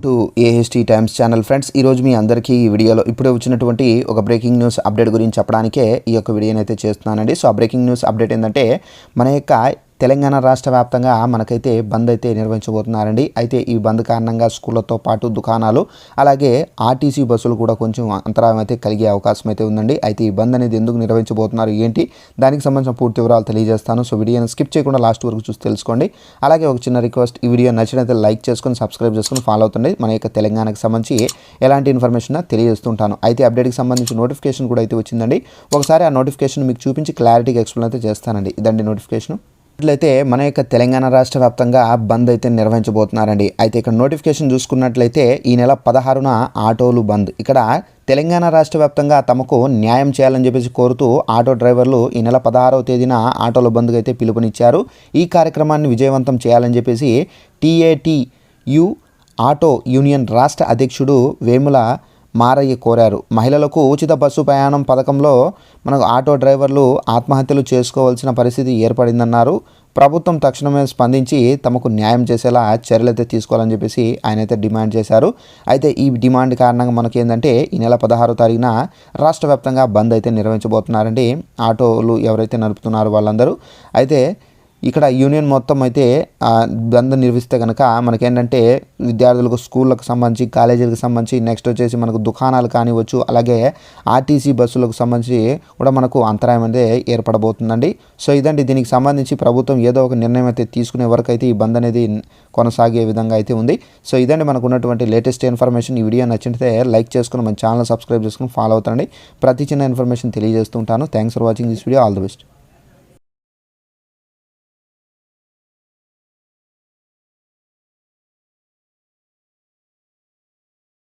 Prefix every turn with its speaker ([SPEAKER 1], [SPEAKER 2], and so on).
[SPEAKER 1] To AHT times channel friends, ఈరోజు మీ అందరికీ ఈ వీడియోలో ఇప్పుడే వచ్చినటువంటి ఒక బ్రేకింగ్ న్యూస్ అప్డేట్ గురించి చెప్పడానికే ఈ యొక్క వీడియోని అయితే చేస్తున్నానండి. సో ఆ బ్రేకింగ్ న్యూస్ అప్డేట్ ఏంటంటే మన యొక్క తెలంగాణ రాష్ట్ర వ్యాప్తంగా మనకైతే బంద్ అయితే నిర్వహించబోతున్నారండి. అయితే ఈ బంద్ కారణంగా స్కూళ్ళతో పాటు దుకాణాలు అలాగే ఆర్టీసీ బస్సులు కూడా కొంచెం అంతరాయం అయితే కలిగే అవకాశం అయితే ఉందండి. అయితే ఈ బంద్ అనేది ఎందుకు నిర్వహించబోతున్నారు ఏంటి, దానికి సంబంధించిన పూర్తి వివరాలు తెలియజేస్తాను. సో వీడియోని స్కిప్ చేయకుండా లాస్ట్ వరకు చూసి తెలుసుకోండి. అలాగే ఒక చిన్న రిక్వెస్ట్, ఈ వీడియో నచ్చినైతే లైక్ చేసుకొని సబ్స్క్రైబ్ చేసుకొని ఫాలో అవుతుంది. మన యొక్క తెలంగాణకు సంబంధించి ఎలాంటి ఇన్ఫర్మేషన్ తెలియజేస్తుంటాను. అయితే అప్డేట్కి సంబంధించి నోటిఫికేషన్ కూడా అయితే వచ్చిందండి. ఒకసారి ఆ నోటిఫికేషన్ మీకు చూపించి క్లారిటీగా ఎక్స్ప్లెయిన్ అయితే చేస్తానండి. ఇదండి నోటిఫికేషన్. అయితే మన యొక్క తెలంగాణ రాష్ట్ర వ్యాప్తంగా బంద్ అయితే నిర్వహించబోతున్నారండి. అయితే ఇక్కడ నోటిఫికేషన్ చూసుకున్నట్లయితే ఈ నెల 16న ఆటోలు బంద్. ఇక్కడ తెలంగాణ రాష్ట్ర వ్యాప్తంగా తమకు న్యాయం చేయాలని చెప్పేసి కోరుతూ ఆటో డ్రైవర్లు ఈ నెల 16వ తేదీన ఆటోల బంద్కు అయితే పిలుపునిచ్చారు. ఈ కార్యక్రమాన్ని విజయవంతం చేయాలని చెప్పేసి TATU ఆటో యూనియన్ రాష్ట్ర అధ్యక్షుడు వేముల మారయ్య కోరారు. మహిళలకు ఉచిత బస్సు ప్రయాణం పథకంలో మనకు ఆటో డ్రైవర్లు ఆత్మహత్యలు చేసుకోవాల్సిన పరిస్థితి ఏర్పడిందన్నారు. ప్రభుత్వం తక్షణమే స్పందించి తమకు న్యాయం చేసేలా చర్యలైతే తీసుకోవాలని చెప్పేసి ఆయన అయితే డిమాండ్ చేశారు. అయితే ఈ డిమాండ్ కారణంగా మనకి ఏంటంటే ఈ నెల 16వ తారీఖున రాష్ట్ర వ్యాప్తంగా బంద్ అయితే నిర్వహించబోతున్నారండి. ఆటోలు ఎవరైతే నడుపుతున్నారో వాళ్ళందరూ. అయితే ఇక్కడ యూనియన్ మొత్తం అయితే బంద్ నిర్వహిస్తే కనుక మనకేంటంటే విద్యార్థులకు స్కూళ్ళకు సంబంధించి కాలేజీలకు సంబంధించి నెక్స్ట్ వచ్చేసి మనకు దుకాణాలు కానివచ్చు, అలాగే ఆర్టీసీ బస్సులకు సంబంధించి కూడా మనకు అంతరాయం అనేది ఏర్పడబోతుందండి. సో ఇదండి, దీనికి సంబంధించి ప్రభుత్వం ఏదో ఒక నిర్ణయం అయితే తీసుకునే వరకు అయితే ఈ బంద్ అనేది కొనసాగే విధంగా అయితే ఉంది. సో ఇదండి మనకు ఉన్నటువంటి లేటెస్ట్ ఇన్ఫర్మేషన్. ఈ వీడియో నచ్చితే లైక్ చేసుకుని మన ఛానల్ సబ్స్క్రైబ్ చేసుకుని ఫాలో అవుతానండి. ప్రతి చిన్న ఇన్ఫర్మేషన్ తెలియజేస్తుంటాను. Thanks for watching this video. All the best.